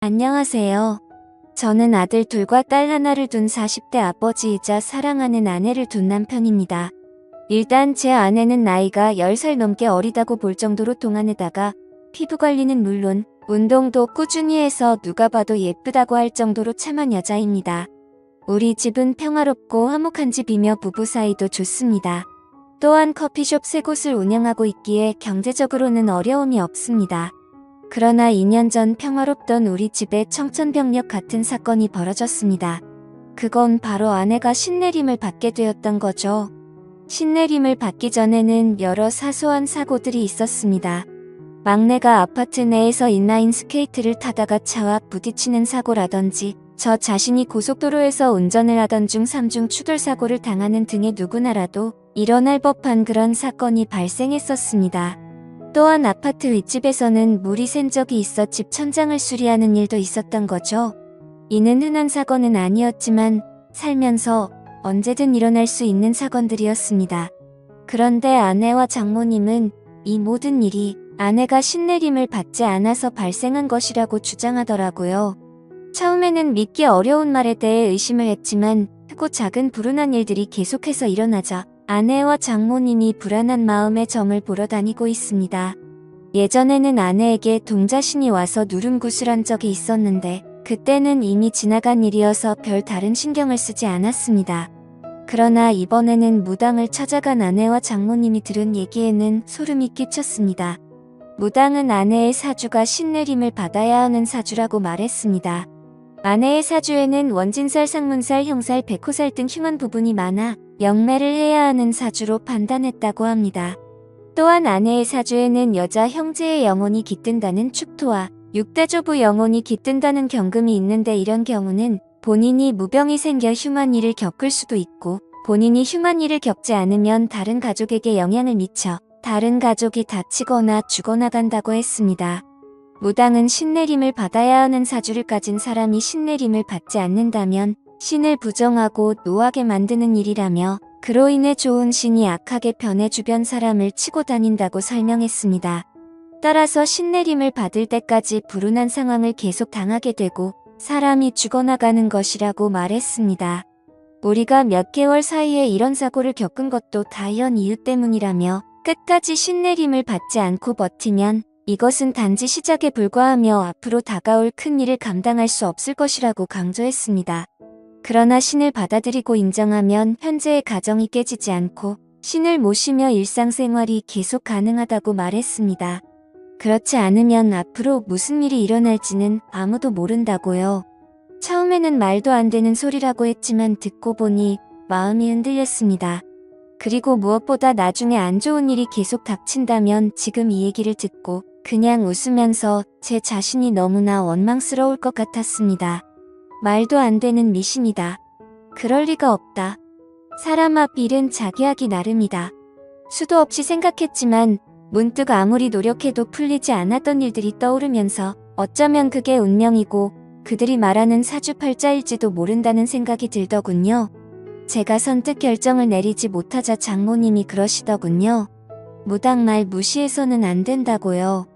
안녕하세요. 저는 아들 둘과 딸 하나를 둔 40대 아버지이자 사랑하는 아내를 둔 남편입니다. 일단 제 아내는 나이가 10살 넘게 어리다고 볼 정도로 동안에다가 피부관리는 물론 운동도 꾸준히 해서 누가 봐도 예쁘다고 할 정도로 참한 여자입니다. 우리 집은 평화롭고 화목한 집이며 부부 사이도 좋습니다. 또한 커피숍 3곳을 운영하고 있기에 경제적으로는 어려움이 없습니다. 그러나 2년 전 평화롭던 우리 집에 청천벽력 같은 사건이 벌어졌습니다. 그건 바로 아내가 신내림을 받게 되었던 거죠. 신내림을 받기 전에는 여러 사소한 사고들이 있었습니다. 막내가 아파트 내에서 인라인 스케이트를 타다가 차와 부딪히는 사고라든지 저 자신이 고속도로에서 운전을 하던 중 3중 추돌 사고를 당하는 등의 누구나라도 일어날 법한 그런 사건이 발생했었습니다. 또한 아파트 윗집에서는 물이 샌 적이 있어 집 천장을 수리하는 일도 있었던 거죠. 이는 흔한 사건은 아니었지만 살면서 언제든 일어날 수 있는 사건들이었습니다. 그런데 아내와 장모님은 이 모든 일이 아내가 신내림을 받지 않아서 발생한 것이라고 주장하더라고요. 처음에는 믿기 어려운 말에 대해 의심을 했지만 크고 작은 불운한 일들이 계속해서 일어나자 아내와 장모님이 불안한 마음에 점을 보러 다니고 있습니다. 예전에는 아내에게 동자신이 와서 누름굿을 한 적이 있었는데 그때는 이미 지나간 일이어서 별 다른 신경을 쓰지 않았습니다. 그러나 이번에는 무당을 찾아간 아내와 장모님이 들은 얘기에는 소름이 끼쳤습니다. 무당은 아내의 사주가 신내림을 받아야 하는 사주라고 말했습니다. 아내의 사주에는 원진살, 상문살, 형살, 백호살 등 흉한 부분이 많아 영매를 해야 하는 사주로 판단했다고 합니다. 또한 아내의 사주에는 여자 형제의 영혼이 깃든다는 축토와 6대조부 영혼이 깃든다는 경금이 있는데 이런 경우는 본인이 무병이 생겨 흉한 일을 겪을 수도 있고 본인이 흉한 일을 겪지 않으면 다른 가족에게 영향을 미쳐 다른 가족이 다치거나 죽어나간다고 했습니다. 무당은 신내림을 받아야 하는 사주를 가진 사람이 신내림을 받지 않는다면 신을 부정하고 노하게 만드는 일이라며 그로 인해 좋은 신이 악하게 변해 주변 사람을 치고 다닌다고 설명했습니다. 따라서 신내림을 받을 때까지 불운한 상황을 계속 당하게 되고 사람이 죽어나가는 것이라고 말했습니다. 우리가 몇 개월 사이에 이런 사고를 겪은 것도 다 이런 이유 때문이라며 끝까지 신내림을 받지 않고 버티면 이것은 단지 시작에 불과하며 앞으로 다가올 큰 일을 감당할 수 없을 것이라고 강조했습니다. 그러나 신을 받아들이고 인정하면 현재의 가정이 깨지지 않고 신을 모시며 일상생활이 계속 가능하다고 말했습니다. 그렇지 않으면 앞으로 무슨 일이 일어날지는 아무도 모른다고요. 처음에는 말도 안 되는 소리라고 했지만 듣고 보니 마음이 흔들렸습니다. 그리고 무엇보다 나중에 안 좋은 일이 계속 닥친다면 지금 이 얘기를 듣고 그냥 웃으면서 제 자신이 너무나 원망스러울 것 같았습니다. 말도 안 되는 미신이다. 그럴 리가 없다. 사람 앞 일은 자기 하기 나름이다. 수도 없이 생각했지만 문득 아무리 노력해도 풀리지 않았던 일들이 떠오르면서 어쩌면 그게 운명이고 그들이 말하는 사주팔자일지도 모른다는 생각이 들더군요. 제가 선뜻 결정을 내리지 못하자 장모님이 그러시더군요. 무당 말 무시해서는 안 된다고요.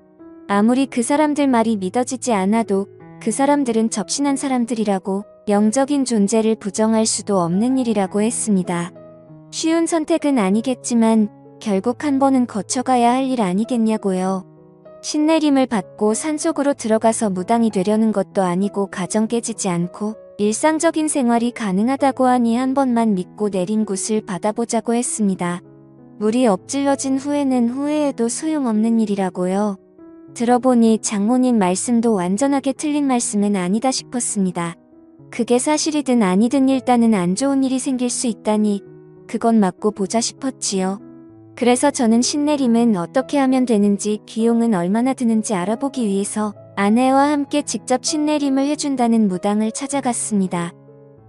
아무리 그 사람들 말이 믿어지지 않아도 그 사람들은 접신한 사람들이라고 영적인 존재를 부정할 수도 없는 일이라고 했습니다. 쉬운 선택은 아니겠지만 결국 한 번은 거쳐가야 할 일 아니겠냐고요. 신내림을 받고 산속으로 들어가서 무당이 되려는 것도 아니고 가정 깨지지 않고 일상적인 생활이 가능하다고 하니 한 번만 믿고 내림굿을 받아보자고 했습니다. 물이 엎질러진 후에는 후회해도 소용없는 일이라고요. 들어보니 장모님 말씀도 완전하게 틀린 말씀은 아니다 싶었습니다. 그게 사실이든 아니든 일단은 안 좋은 일이 생길 수 있다니 그건 맞고 보자 싶었지요. 그래서 저는 신내림은 어떻게 하면 되는지 비용은 얼마나 드는지 알아보기 위해서 아내와 함께 직접 신내림을 해준다는 무당을 찾아갔습니다.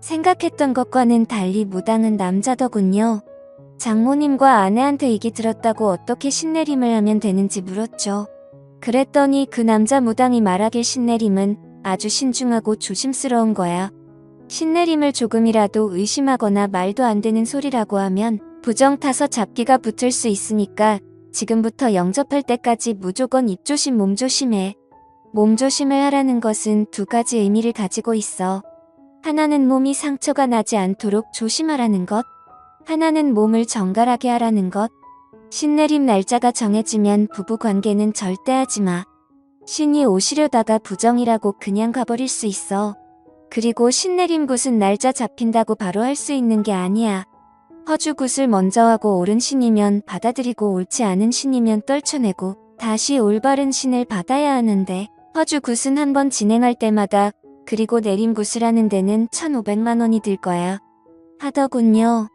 생각했던 것과는 달리 무당은 남자더군요. 장모님과 아내한테 얘기 들었다고 어떻게 신내림을 하면 되는지 물었죠. 그랬더니 그 남자 무당이 말하길 신내림은 아주 신중하고 조심스러운 거야. 신내림을 조금이라도 의심하거나 말도 안 되는 소리라고 하면 부정 타서 잡기가 붙을 수 있으니까 지금부터 영접할 때까지 무조건 입 조심 몸 조심해. 몸조심을 하라는 것은 두 가지 의미를 가지고 있어. 하나는 몸이 상처가 나지 않도록 조심하라는 것, 하나는 몸을 정갈하게 하라는 것. 신내림 날짜가 정해지면 부부관계는 절대 하지 마. 신이 오시려다가 부정이라고 그냥 가버릴 수 있어. 그리고 신내림 굿은 날짜 잡힌다고 바로 할 수 있는 게 아니야. 허주 굿을 먼저 하고 옳은 신이면 받아들이고 옳지 않은 신이면 떨쳐내고 다시 올바른 신을 받아야 하는데, 허주 굿은 한 번 진행할 때마다 그리고 내림 굿을 하는 데는 1,500만 원이 들 거야. 하더군요.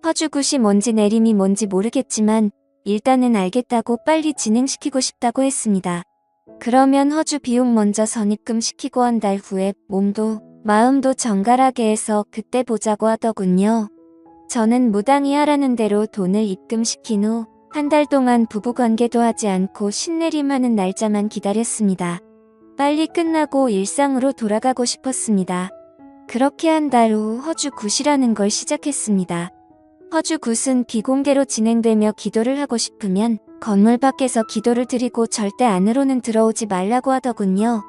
허주 굿이 뭔지 내림이 뭔지 모르겠지만 일단은 알겠다고 빨리 진행시키고 싶다고 했습니다. 그러면 허주 비용 먼저 선입금 시키고 한 달 후에 몸도 마음도 정갈하게 해서 그때 보자고 하더군요. 저는 무당이 하라는 대로 돈을 입금시킨 후 한 달 동안 부부관계도 하지 않고 신내림하는 날짜만 기다렸습니다. 빨리 끝나고 일상으로 돌아가고 싶었습니다. 그렇게 한 달 후 허주 굿이라는 걸 시작했습니다. 허주 굿은 비공개로 진행되며 기도를 하고 싶으면 건물 밖에서 기도를 드리고 절대 안으로는 들어오지 말라고 하더군요.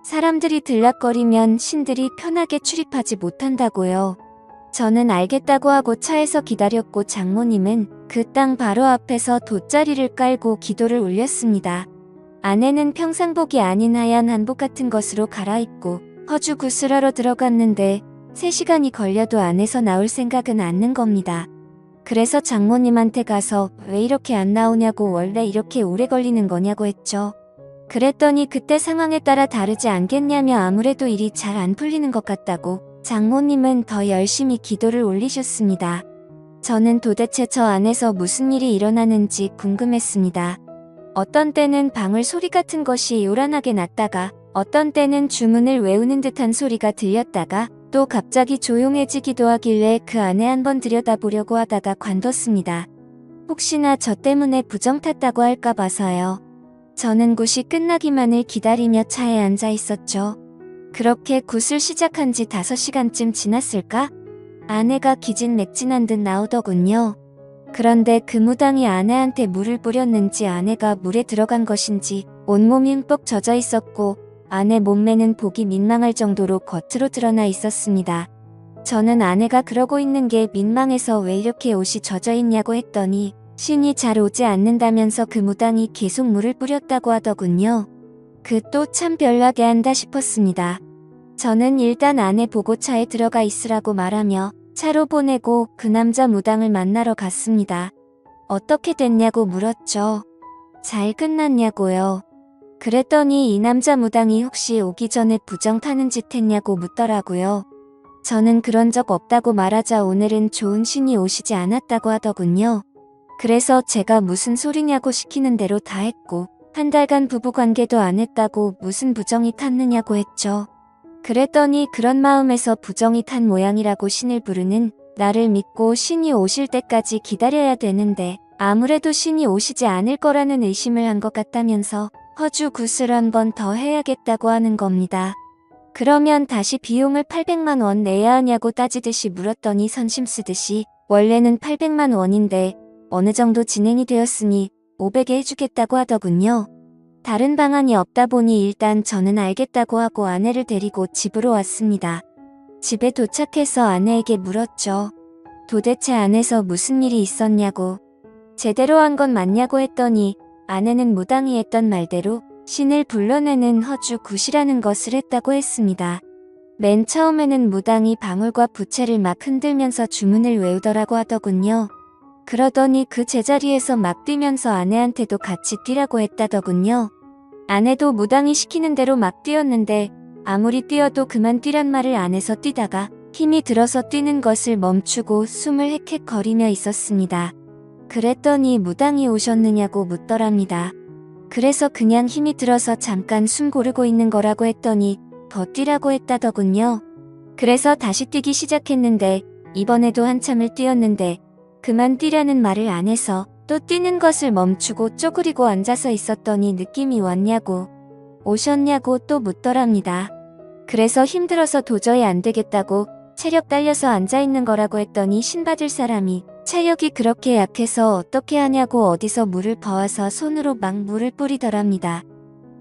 사람들이 들락거리면 신들이 편하게 출입하지 못한다고요. 저는 알겠다고 하고 차에서 기다렸고 장모님은 그 땅 바로 앞에서 돗자리를 깔고 기도를 올렸습니다. 아내는 평상복이 아닌 하얀 한복 같은 것으로 갈아입고 허주 굿을 하러 들어갔는데 3시간이 걸려도 안에서 나올 생각은 않는 겁니다. 그래서 장모님한테 가서 왜 이렇게 안 나오냐고, 원래 이렇게 오래 걸리는 거냐고 했죠. 그랬더니 그때 상황에 따라 다르지 않겠냐며 아무래도 일이 잘 안 풀리는 것 같다고 장모님은 더 열심히 기도를 올리셨습니다. 저는 도대체 저 안에서 무슨 일이 일어나는지 궁금했습니다. 어떤 때는 방울 소리 같은 것이 요란하게 났다가 어떤 때는 주문을 외우는 듯한 소리가 들렸다가 또 갑자기 조용해지기도 하길래 그 안에 한번 들여다보려고 하다가 관뒀습니다. 혹시나 저 때문에 부정 탔다고 할까 봐서요. 저는 굿이 끝나기만을 기다리며 차에 앉아 있었죠. 그렇게 굿을 시작한 지 5시간쯤 지났을까? 아내가 기진맥진한 듯 나오더군요. 그런데 그 무당이 아내한테 물을 뿌렸는지 아내가 물에 들어간 것인지 온몸이 흠뻑 젖어 있었고 아내 몸매는 보기 민망할 정도로 겉으로 드러나 있었습니다. 저는 아내가 그러고 있는 게 민망해서 왜 이렇게 옷이 젖어 있냐고 했더니 신이 잘 오지 않는다면서 그 무당이 계속 물을 뿌렸다고 하더군요. 그 또 참 별나게 한다 싶었습니다. 저는 일단 아내 보고 차에 들어가 있으라고 말하며 차로 보내고 그 남자 무당을 만나러 갔습니다. 어떻게 됐냐고 물었죠. 잘 끝났냐고요. 그랬더니 이 남자 무당이 혹시 오기 전에 부정 타는 짓 했냐고 묻더라고요. 저는 그런 적 없다고 말하자 오늘은 좋은 신이 오시지 않았다고 하더군요. 그래서 제가 무슨 소리냐고 시키는 대로 다 했고 한 달간 부부관계도 안 했다고 무슨 부정이 탔느냐고 했죠. 그랬더니 그런 마음에서 부정이 탄 모양이라고 신을 부르는 나를 믿고 신이 오실 때까지 기다려야 되는데 아무래도 신이 오시지 않을 거라는 의심을 한 것 같다면서 허주 굿을 한 번 더 해야겠다고 하는 겁니다. 그러면 다시 비용을 800만 원 내야 하냐고 따지듯이 물었더니 선심 쓰듯이 원래는 800만 원인데 어느 정도 진행이 되었으니 500에 해주겠다고 하더군요. 다른 방안이 없다 보니 일단 저는 알겠다고 하고 아내를 데리고 집으로 왔습니다. 집에 도착해서 아내에게 물었죠. 도대체 안에서 무슨 일이 있었냐고. 제대로 한 건 맞냐고 했더니 아내는 무당이 했던 말대로 신을 불러내는 허주 굿이라는 것을 했다고 했습니다. 맨 처음에는 무당이 방울과 부채를 막 흔들면서 주문을 외우더라고 하더군요. 그러더니 그 제자리에서 막 뛰면서 아내한테도 같이 뛰라고 했다더군요. 아내도 무당이 시키는 대로 막 뛰었는데 아무리 뛰어도 그만 뛰란 말을 안 해서 뛰다가 힘이 들어서 뛰는 것을 멈추고 숨을 헥헥거리며 있었습니다. 그랬더니 무당이 오셨느냐고 묻더랍니다. 그래서 그냥 힘이 들어서 잠깐 숨 고르고 있는 거라고 했더니 더 뛰라고 했다더군요. 그래서 다시 뛰기 시작했는데 이번에도 한참을 뛰었는데 그만 뛰라는 말을 안 해서 또 뛰는 것을 멈추고 쪼그리고 앉아서 있었더니 느낌이 왔냐고 오셨냐고 또 묻더랍니다. 그래서 힘들어서 도저히 안 되겠다고 체력 딸려서 앉아있는 거라고 했더니 신 받을 사람이 체력이 그렇게 약해서 어떻게 하냐고 어디서 물을 버와서 손으로 막 물을 뿌리더랍니다.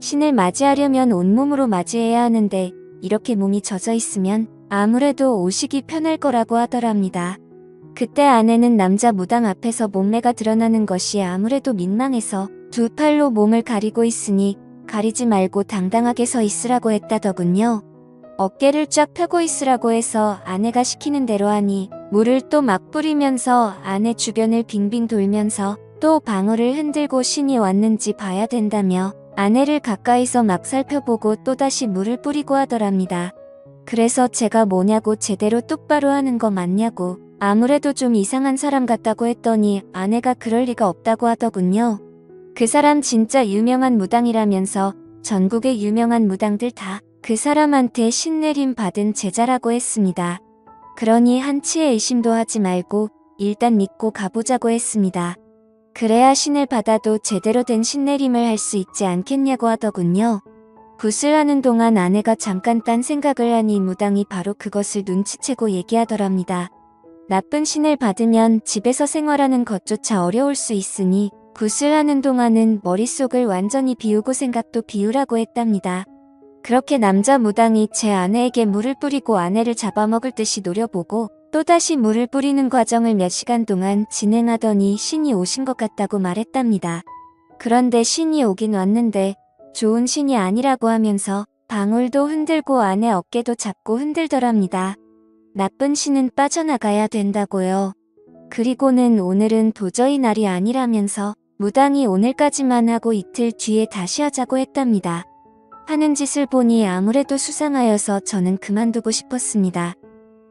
신을 맞이하려면 온몸으로 맞이해야 하는데 이렇게 몸이 젖어 있으면 아무래도 오시기 편할 거라고 하더랍니다. 그때 아내는 남자 무당 앞에서 몸매가 드러나는 것이 아무래도 민망해서 두 팔로 몸을 가리고 있으니 가리지 말고 당당하게 서 있으라고 했다더군요. 어깨를 쫙 펴고 있으라고 해서 아내가 시키는 대로 하니 물을 또 막 뿌리면서 아내 주변을 빙빙 돌면서 또 방울을 흔들고 신이 왔는지 봐야 된다며 아내를 가까이서 막 살펴보고 또다시 물을 뿌리고 하더랍니다. 그래서 제가 뭐냐고 제대로 똑바로 하는 거 맞냐고 아무래도 좀 이상한 사람 같다고 했더니 아내가 그럴 리가 없다고 하더군요. 그 사람 진짜 유명한 무당이라면서 전국의 유명한 무당들 다 그 사람한테 신내림 받은 제자라고 했습니다. 그러니 한치의 의심도 하지 말고 일단 믿고 가보자고 했습니다. 그래야 신을 받아도 제대로 된 신내림을 할 수 있지 않겠냐고 하더군요. 굿을 하는 동안 아내가 잠깐 딴 생각을 하니 무당이 바로 그것을 눈치채고 얘기하더랍니다. 나쁜 신을 받으면 집에서 생활하는 것조차 어려울 수 있으니 굿을 하는 동안은 머릿속을 완전히 비우고 생각도 비우라고 했답니다. 그렇게 남자 무당이 제 아내에게 물을 뿌리고 아내를 잡아먹을 듯이 노려보고 또다시 물을 뿌리는 과정을 몇 시간 동안 진행하더니 신이 오신 것 같다고 말했답니다. 그런데 신이 오긴 왔는데 좋은 신이 아니라고 하면서 방울도 흔들고 아내 어깨도 잡고 흔들더랍니다. 나쁜 신은 빠져나가야 된다고요. 그리고는 오늘은 도저히 날이 아니라면서 무당이 오늘까지만 하고 이틀 뒤에 다시 하자고 했답니다. 하는 짓을 보니 아무래도 수상하여서 저는 그만두고 싶었습니다.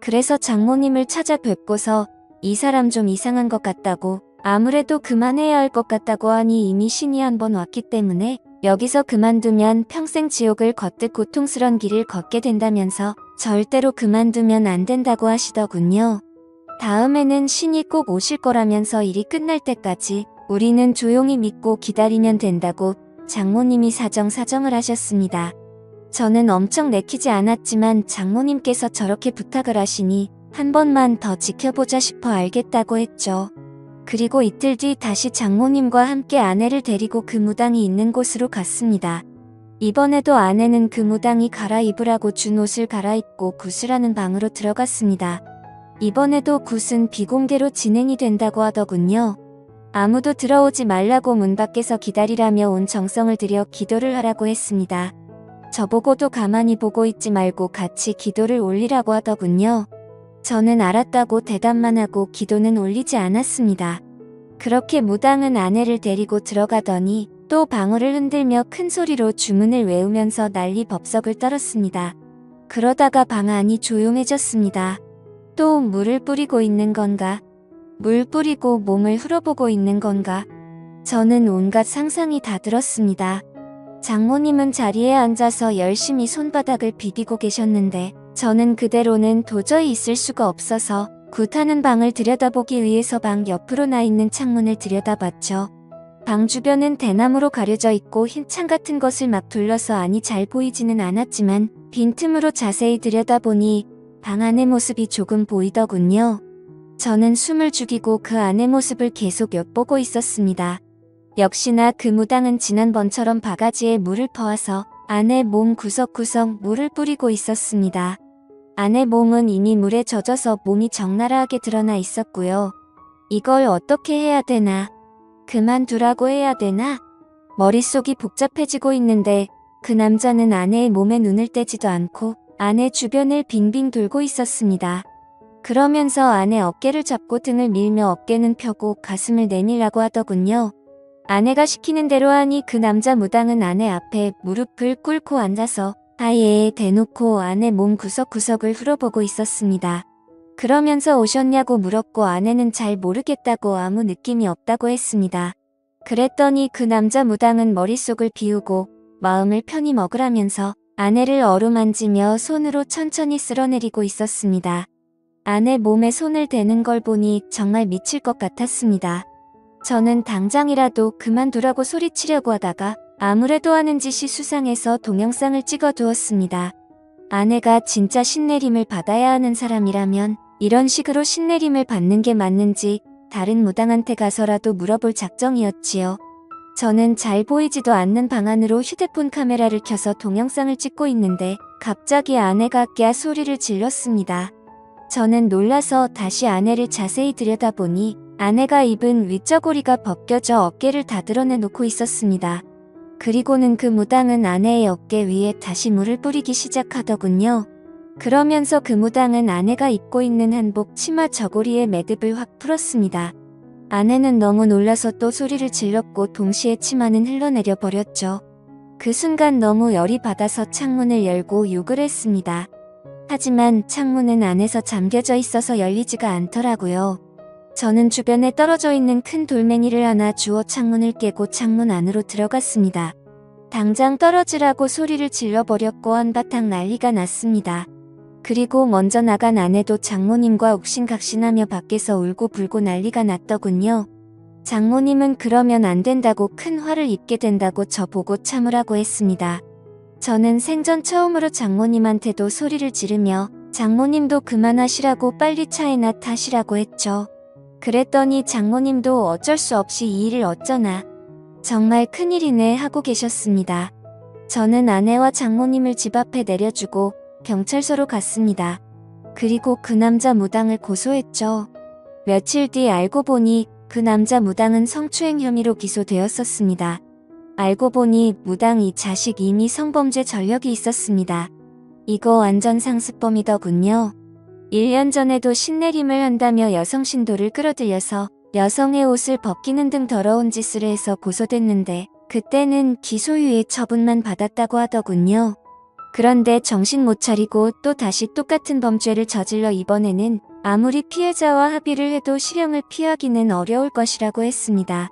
그래서 장모님을 찾아뵙고서 이 사람 좀 이상한 것 같다고 아무래도 그만해야 할 것 같다고 하니 이미 신이 한 번 왔기 때문에 여기서 그만두면 평생 지옥을 걷듯 고통스런 길을 걷게 된다면서 절대로 그만두면 안 된다고 하시더군요. 다음에는 신이 꼭 오실 거라면서 일이 끝날 때까지 우리는 조용히 믿고 기다리면 된다고 장모님이 사정을 하셨습니다. 저는 엄청 내키지 않았지만 장모님께서 저렇게 부탁을 하시니 한 번만 더 지켜보자 싶어 알겠다고 했죠. 그리고 이틀 뒤 다시 장모님과 함께 아내를 데리고 그 무당이 있는 곳으로 갔습니다. 이번에도 아내는 그 무당이 갈아입으라고 준 옷을 갈아입고 굿을 하는 방으로 들어갔습니다. 이번에도 굿은 비공개로 진행이 된다고 하더군요. 아무도 들어오지 말라고 문 밖에서 기다리라며 온 정성을 들여 기도를 하라고 했습니다. 저보고도 가만히 보고 있지 말고 같이 기도를 올리라고 하더군요. 저는 알았다고 대답만 하고 기도는 올리지 않았습니다. 그렇게 무당은 아내를 데리고 들어가더니 또 방울을 흔들며 큰 소리로 주문을 외우면서 난리 법석을 떨었습니다. 그러다가 방 안이 조용해졌습니다. 또 물을 뿌리고 있는 건가? 물 뿌리고 몸을 흘러보고 있는 건가? 저는 온갖 상상이 다 들었습니다. 장모님은 자리에 앉아서 열심히 손바닥을 비비고 계셨는데 저는 그대로는 도저히 있을 수가 없어서 굿하는 방을 들여다보기 위해서 방 옆으로 나 있는 창문을 들여다봤죠. 방 주변은 대나무로 가려져 있고 흰 창 같은 것을 막 둘러서 안이 잘 보이지는 않았지만 빈틈으로 자세히 들여다보니 방 안의 모습이 조금 보이더군요. 저는 숨을 죽이고 그 안의 모습을 계속 엿보고 있었습니다. 역시나 그 무당은 지난번처럼 바가지에 물을 퍼와서 안의 몸 구석구석 물을 뿌리고 있었습니다. 안의 몸은 이미 물에 젖어서 몸이 적나라하게 드러나 있었고요. 이걸 어떻게 해야 되나? 그만두라고 해야 되나? 머릿속이 복잡해지고 있는데 그 남자는 아내의 몸에 눈을 떼지도 않고 아내 주변을 빙빙 돌고 있었습니다. 그러면서 아내 어깨를 잡고 등을 밀며 어깨는 펴고 가슴을 내밀라고 하더군요. 아내가 시키는 대로 하니 그 남자 무당은 아내 앞에 무릎을 꿇고 앉아서 아예 대놓고 아내 몸 구석구석을 훑어보고 있었습니다. 그러면서 오셨냐고 물었고 아내는 잘 모르겠다고 아무 느낌이 없다고 했습니다. 그랬더니 그 남자 무당은 머릿속을 비우고 마음을 편히 먹으라면서 아내를 어루만지며 손으로 천천히 쓸어내리고 있었습니다. 아내 몸에 손을 대는 걸 보니 정말 미칠 것 같았습니다. 저는 당장이라도 그만두라고 소리치려고 하다가 아무래도 하는 짓이 수상해서 동영상을 찍어두었습니다. 아내가 진짜 신내림을 받아야 하는 사람이라면 이런 식으로 신내림을 받는 게 맞는지 다른 무당한테 가서라도 물어볼 작정이었지요. 저는 잘 보이지도 않는 방 안으로 휴대폰 카메라를 켜서 동영상을 찍고 있는데 갑자기 아내가 꺄 소리를 질렀습니다. 저는 놀라서 다시 아내를 자세히 들여다보니 아내가 입은 윗저고리가 벗겨져 어깨를 다 드러내놓고 있었습니다. 그리고는 그 무당은 아내의 어깨 위에 다시 물을 뿌리기 시작하더군요. 그러면서 그 무당은 아내가 입고 있는 한복 치마 저고리에 매듭을 확 풀었습니다. 아내는 너무 놀라서 또 소리를 질렀고 동시에 치마는 흘러내려 버렸죠. 그 순간 너무 열이 받아서 창문을 열고 욕을 했습니다. 하지만 창문은 안에서 잠겨져 있어서 열리지가 않더라고요. 저는 주변에 떨어져 있는 큰 돌멩이를 하나 주워 창문을 깨고 창문 안으로 들어갔습니다. 당장 떨어지라고 소리를 질러버렸고 한바탕 난리가 났습니다. 그리고 먼저 나간 아내도 장모님과 옥신각신하며 밖에서 울고불고 난리가 났더군요. 장모님은 그러면 안 된다고 큰 화를 입게 된다고 저보고 참으라고 했습니다. 저는 생전 처음으로 장모님한테도 소리를 지르며 장모님도 그만하시라고 빨리 차에나 타시라고 했죠. 그랬더니 장모님도 어쩔 수 없이 이 일을 어쩌나 정말 큰일이네 하고 계셨습니다. 저는 아내와 장모님을 집 앞에 내려주고 경찰서로 갔습니다. 그리고 그 남자 무당을 고소했죠. 며칠 뒤 알고 보니 그 남자 무당은 성추행 혐의로 기소되었었습니다. 알고 보니 무당 이 자식 이미 성범죄 전력이 있었습니다. 이거 완전 상습범이더군요. 1년 전에도 신내림을 한다며 여성 신도를 끌어들여서 여성의 옷을 벗기는 등 더러운 짓을 해서 고소됐는데 그때는 기소유예 처분만 받았다고 하더군요. 그런데 정신 못 차리고 또 다시 똑같은 범죄를 저질러 이번에는 아무리 피해자와 합의를 해도 실형을 피하기는 어려울 것이라고 했습니다.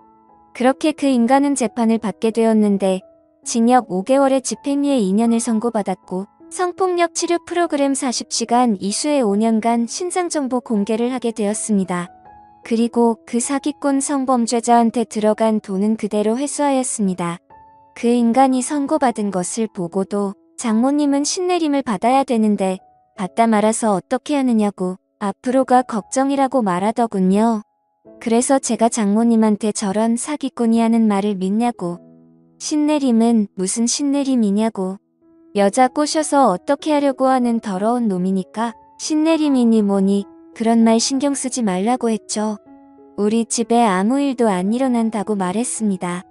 그렇게 그 인간은 재판을 받게 되었는데 징역 5개월에 집행유예 2년을 선고받았고 성폭력 치료 프로그램 40시간 이수에 5년간 신상정보 공개를 하게 되었습니다. 그리고 그 사기꾼 성범죄자한테 들어간 돈은 그대로 회수하였습니다. 그 인간이 선고받은 것을 보고도 장모님은 신내림을 받아야 되는데 받다 말아서 어떻게 하느냐고 앞으로가 걱정이라고 말하더군요. 그래서 제가 장모님한테 저런 사기꾼이 하는 말을 믿냐고. 신내림은 무슨 신내림이냐고. 여자 꼬셔서 어떻게 하려고 하는 더러운 놈이니까 신내림이니 뭐니 그런 말 신경 쓰지 말라고 했죠. 우리 집에 아무 일도 안 일어난다고 말했습니다.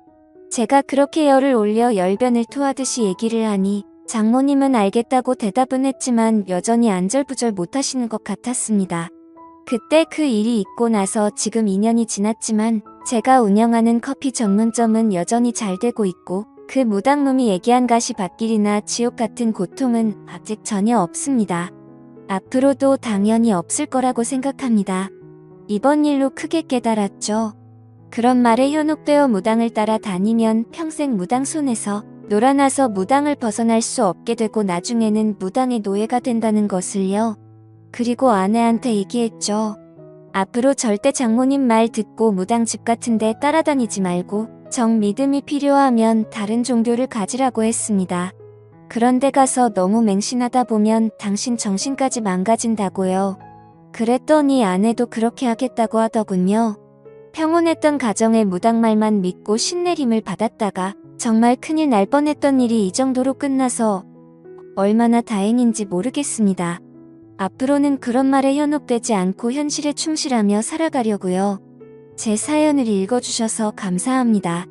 제가 그렇게 열을 올려 열변을 토하듯이 얘기를 하니 장모님은 알겠다고 대답은 했지만 여전히 안절부절 못하시는 것 같았습니다. 그때 그 일이 있고 나서 지금 2년이 지났지만 제가 운영하는 커피 전문점은 여전히 잘 되고 있고 그 무당놈이 얘기한 가시밭길이나 지옥 같은 고통은 아직 전혀 없습니다. 앞으로도 당연히 없을 거라고 생각합니다. 이번 일로 크게 깨달았죠. 그런 말에 현혹되어 무당을 따라 다니면 평생 무당 손에서 놀아나서 무당을 벗어날 수 없게 되고 나중에는 무당의 노예가 된다는 것을요. 그리고 아내한테 얘기했죠. 앞으로 절대 장모님 말 듣고 무당 집 같은 데 따라다니지 말고 정 믿음이 필요하면 다른 종교를 가지라고 했습니다. 그런데 가서 너무 맹신하다 보면 당신 정신까지 망가진다고요. 그랬더니 아내도 그렇게 하겠다고 하더군요. 평온했던 가정의 무당 말만 믿고 신내림을 받았다가 정말 큰일 날 뻔했던 일이 이 정도로 끝나서 얼마나 다행인지 모르겠습니다. 앞으로는 그런 말에 현혹되지 않고 현실에 충실하며 살아가려고요. 제 사연을 읽어주셔서 감사합니다.